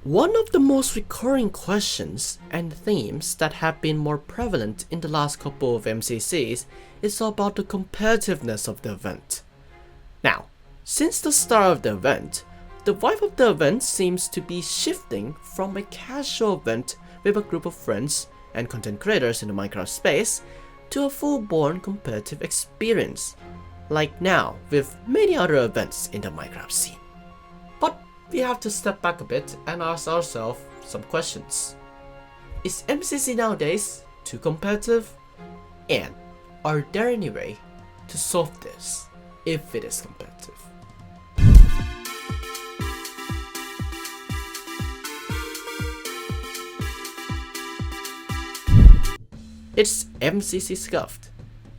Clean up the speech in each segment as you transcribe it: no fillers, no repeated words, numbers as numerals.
One of the most recurring questions and themes that have been more prevalent in the last couple of MCCs is about the competitiveness of the event. Now, since the start of the event, the vibe of the event seems to be shifting from a casual event with a group of friends and content creators in the Minecraft space to a full-blown competitive experience, like now with many other events in the Minecraft scene. But we have to step back a bit and ask ourselves some questions. Is MCC nowadays too competitive? And are there any way to solve this if it is competitive? It's MCC Scuffed,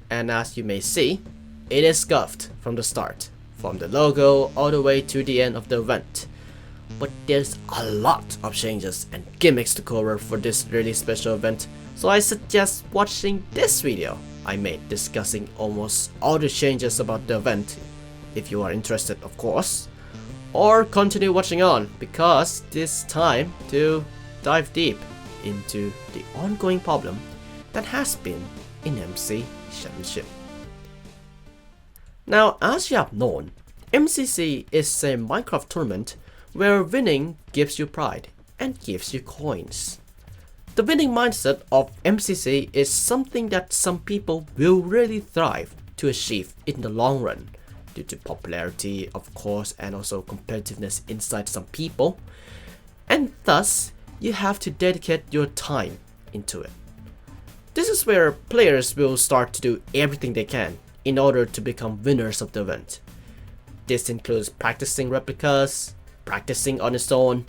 and as you may see, it is scuffed from the start, from the logo all the way to the end of the event. But there's a lot of changes and gimmicks to cover for this really special event, so I suggest watching this video I made discussing almost all the changes about the event, if you are interested of course, or continue watching on because it's time to dive deep into the ongoing problem that has been in MC Championship. Now, as you have known, MCC is a Minecraft tournament where winning gives you pride and gives you coins. The winning mindset of MCC is something that some people will really thrive to achieve in the long run, due to popularity of course and also competitiveness inside some people, and thus you have to dedicate your time into it. This is where players will start to do everything they can in order to become winners of the event. This includes practicing replicas, practicing on its own,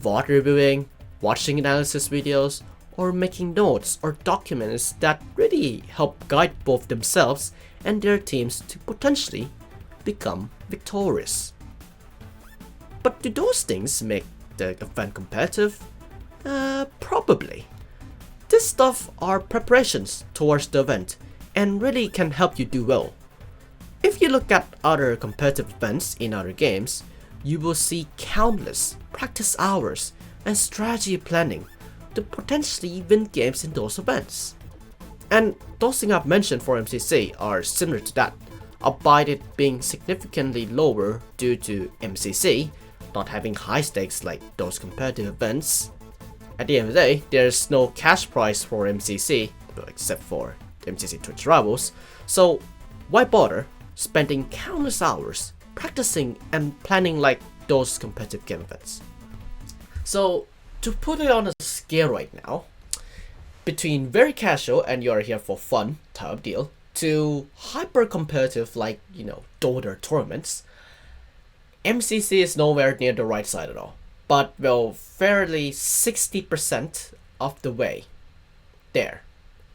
VOD reviewing, watching analysis videos, or making notes or documents that really help guide both themselves and their teams to potentially become victorious. But do those things make the event competitive? Probably. This stuff are preparations towards the event and really can help you do well. If you look at other competitive events in other games, you will see countless practice hours and strategy planning to potentially win games in those events. And those things I've mentioned for MCC are similar to that, albeit it being significantly lower due to MCC not having high stakes like those competitive events. At the end of the day, there's no cash prize for MCC, well, except for MCC Twitch Rivals, so why bother spending countless hours practicing and planning like those competitive game events? So, to put it on a scale right now, between very casual and you're here for fun type of deal, to hyper competitive like, Dota tournaments, MCC is nowhere near the right side at all. But well, fairly 60% of the way there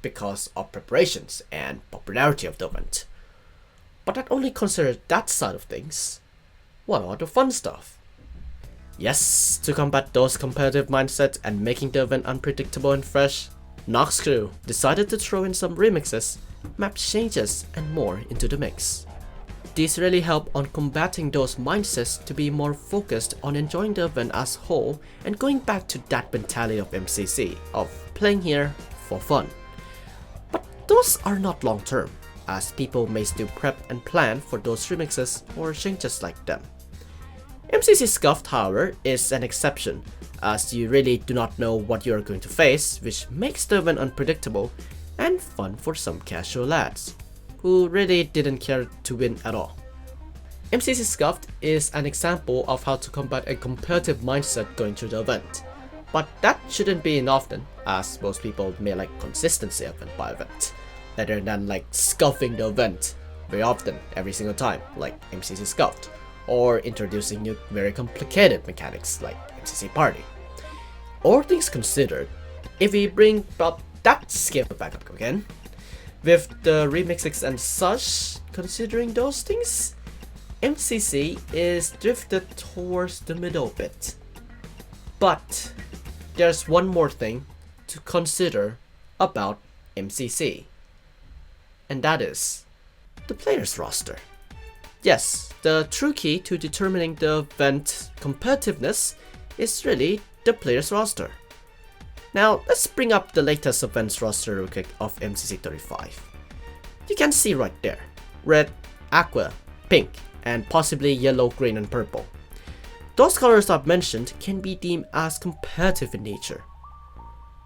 because of preparations and popularity of the event. But that only considers that side of things. What about the fun stuff? Yes, to combat those competitive mindsets and making the event unpredictable and fresh, Noxcrew decided to throw in some remixes, map changes and more into the mix. These really help on combating those mindsets to be more focused on enjoying the event as a whole and going back to that mentality of MCC, of playing here for fun. But those are not long term, as people may still prep and plan for those remixes or changes like them. MCC Scuffed, however, is an exception, as you really do not know what you are going to face, which makes the event unpredictable and fun for some casual lads who really didn't care to win at all. MCC Scuffed is an example of how to combat a competitive mindset going through the event, but that shouldn't be enough then, as most people may like consistency event by event, rather than like scuffing the event very often every single time like MCC Scuffed, or introducing new very complicated mechanics like MCC Party. All things considered, if we bring up that scale back up again, with the remixes and such, considering those things, MCC is drifted towards the middle bit. But there's one more thing to consider about MCC, and that is the players roster. Yes, the true key to determining the event competitiveness is really the player's roster. Now let's bring up the latest events roster real quick of MCC 35. You can see right there, red, aqua, pink, and possibly yellow, green, and purple. Those colors I've mentioned can be deemed as competitive in nature.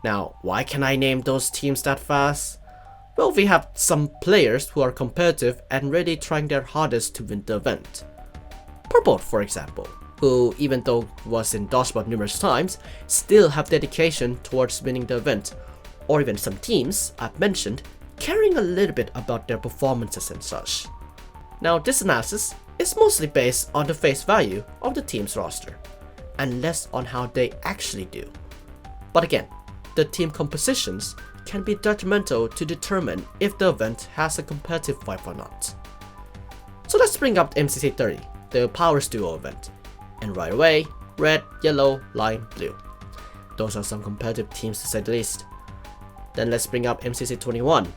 Now, why can I name those teams that fast? Well, we have some players who are competitive and really trying their hardest to win the event. Purple, for example, who even though was in dodgeball numerous times, still have dedication towards winning the event, or even some teams I've mentioned caring a little bit about their performances and such. Now this analysis is mostly based on the face value of the team's roster, and less on how they actually do. But again, the team compositions can be detrimental to determine if the event has a competitive vibe or not. So let's bring up the MCC 30, the Powers Duo event. And right away, red, yellow, lime, blue. Those are some competitive teams to say the least. Then let's bring up MCC 21,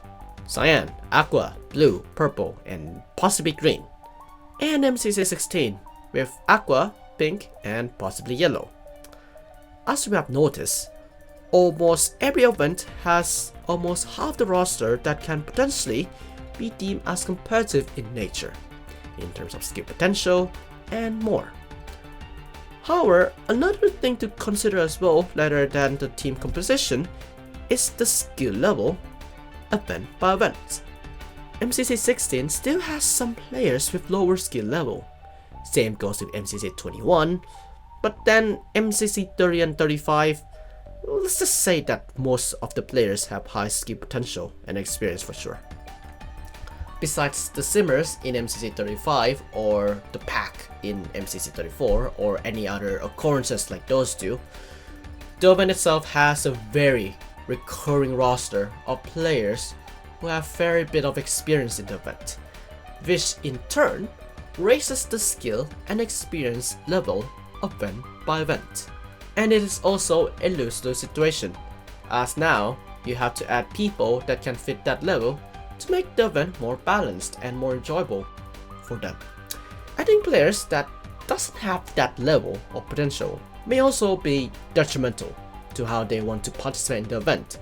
cyan, aqua, blue, purple, and possibly green. And MCC 16 with aqua, pink, and possibly yellow. As we have noticed, almost every event has almost half the roster that can potentially be deemed as competitive in nature, in terms of skill potential and more. However, another thing to consider as well, rather than the team composition, is the skill level, event by event. MCC 16 still has some players with lower skill level. Same goes with MCC 21, but then MCC 30 and 35, let's just say that most of the players have high skill potential and experience for sure. Besides the simmers in MCC 35 or the pack in MCC 34 or any other occurrences like those two, the event itself has a very recurring roster of players who have very bit of experience in the event, which in turn raises the skill and experience level event by event. And it is also a lose-lose situation, as now you have to add people that can fit that level to make the event more balanced and more enjoyable for them. Adding players that doesn't have that level of potential may also be detrimental to how they want to participate in the event,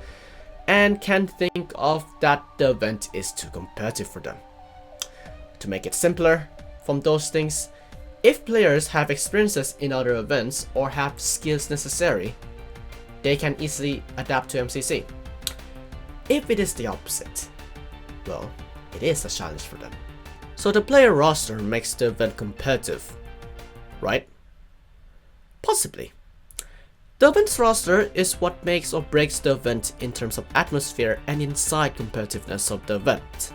and can think of that the event is too competitive for them. To make it simpler from those things, if players have experiences in other events or have skills necessary, they can easily adapt to MCC. If it is the opposite, well, it is a challenge for them. So the player roster makes the event competitive, right? Possibly. The event's roster is what makes or breaks the event in terms of atmosphere and inside competitiveness of the event.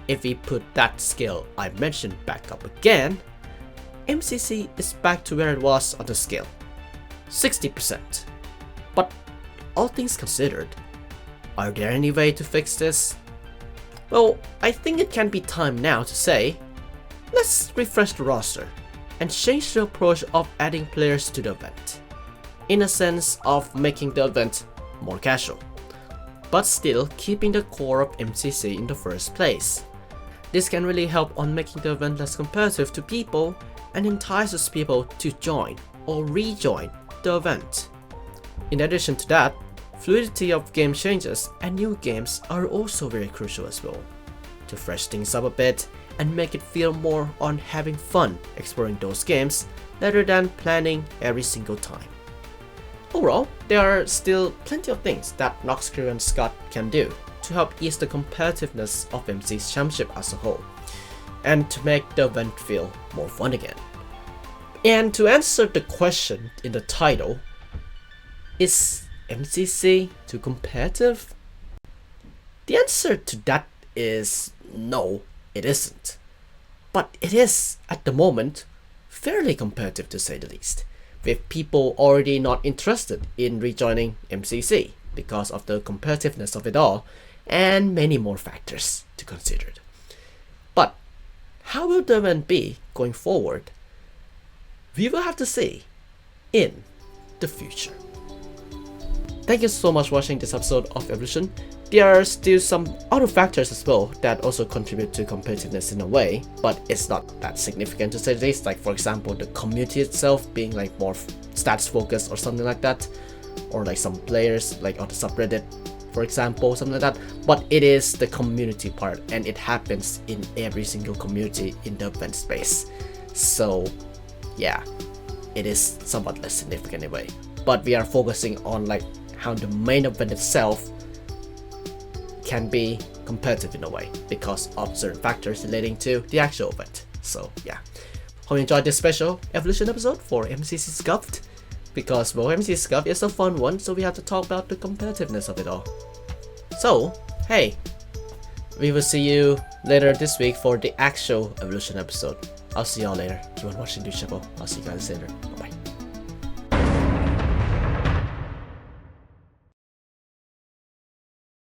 If we put that scale I mentioned back up again, MCC is back to where it was on the scale, 60%. But all things considered, are there any way to fix this? Well, I think it can be time now to say, let's refresh the roster and change the approach of adding players to the event, in a sense of making the event more casual, but still keeping the core of MCC in the first place. This can really help on making the event less competitive to people and entices people to join or rejoin the event. In addition to that, fluidity of game changes and new games are also very crucial as well, to fresh things up a bit and make it feel more on having fun exploring those games rather than planning every single time. Overall, there are still plenty of things that Noxcrew and Scott can do to help ease the competitiveness of MC's championship as a whole, and to make the event feel more fun again. And to answer the question in the title, is MCC too competitive? The answer to that is no, it isn't. But it is, at the moment, fairly competitive to say the least, with people already not interested in rejoining MCC because of the competitiveness of it all and many more factors to consider. But how will the event be going forward? We will have to see in the future. Thank you so much for watching this episode of Evolution. there are still some other factors as well that also contribute to competitiveness in a way, but it's not that significant to say the least. Like for example, the community itself being like more stats focused or something like that, or like some players like on the subreddit, for example, something like that. But it is the community part, and it happens in every single community in the event space. So yeah, it is somewhat less significant in a way. But we are focusing on like how the main event itself can be competitive in a way because of certain factors relating to the actual event. So yeah, hope you enjoyed this special evolution episode for MCC Scuffed, because well, MCC Scuffed is a fun one, so we have to talk about the competitiveness of it all. So hey, we will see you later this week for the actual evolution episode. I'll see y'all later. Keep on watching Duechayapol. I'll see you guys later. Bye bye.